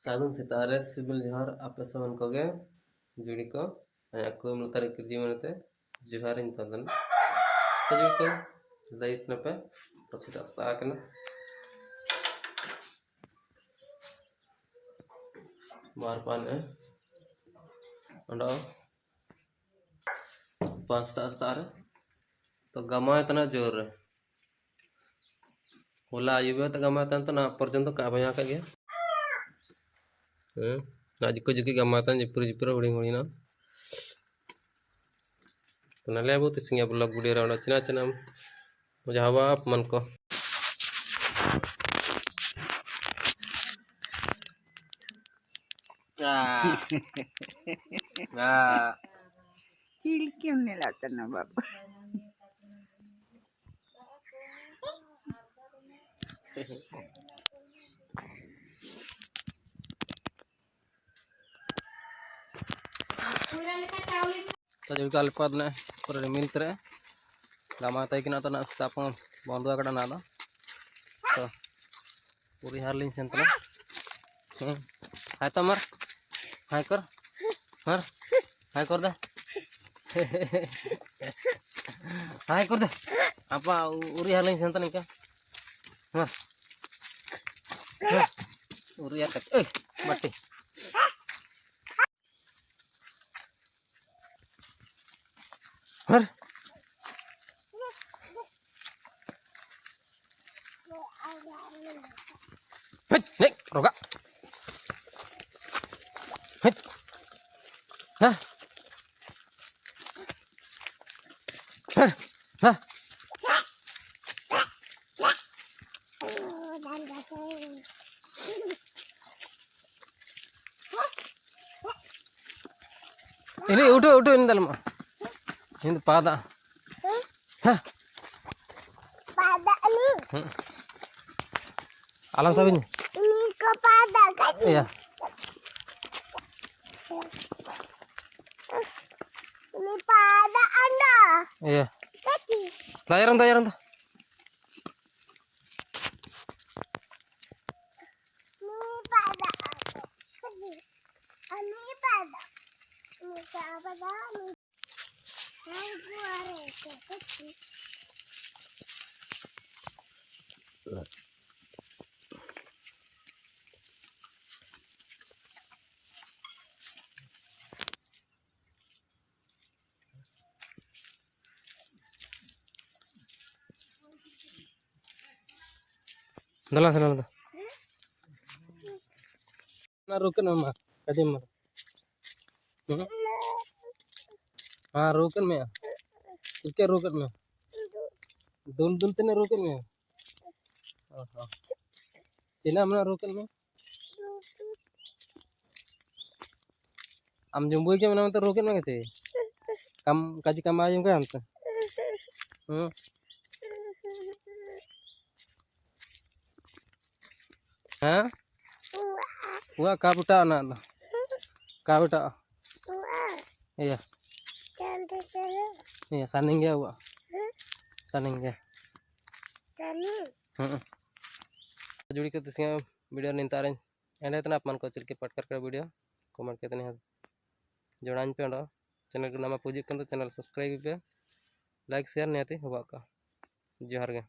सागुन सितारे सिबिल जोहार आपे समन कोगे जुड़ी को को मुतारे किरजी मनते जोहार इन तंदन तो जुड़ी को लाइट नपे प्रसिद्ध अस्ता आकना बार पान है अंडा पास्ता अस्तार तो गमा इतना जोर है होला आयुबे तो गमा तो ना पर्यंत का भया का गया ना जिको जिकी गमा जिपुर जिपुर हुड़ी हुड़ी ना तो नाले अब तिसिंगा ब्लॉग वीडियो राउंड चिना चिना मुझे हवा आप मन को क्यों नहीं लाता ना बाबा तो जो कल पद ने पूरे मिलते गमा तय कि ना तो ना स्टाफ बंद अकड़ा ना तो पूरी हार लिंग सेंतना हाय तो मर हाय कर मर हाय कर दे हाय कर दे apa uri haling santan ka mah uri ya kat mati har hei nek roga hei ha ha ini udah ini dalam ini pada hah pada nih alam sabinya ini kepada kan iya ini pada anda iya kaki tayaran tuh ini pada kaki ini pada ini pada ini buare kaki dalam sana ना रोकन में कदम मर हाँ रोकन में क्या रोकन में दुल दुल तने रोकन में चिना मना रोकन में am jumbo के मना तो रोकन में कैसे कम काजी कम आयु का अंत हाँ wah kabuta na kabuta iya iya saning ya wah saning ya जुड़ी के तिसिया वीडियो निंतारे एंड इतना आप मन को चल के पट कर वीडियो कमेंट के तने जोड़ान पे अंडा चैनल के नाम पूजी कर चैनल सब्सक्राइब पे लाइक शेयर नहीं आती हुआ का जोहार गे।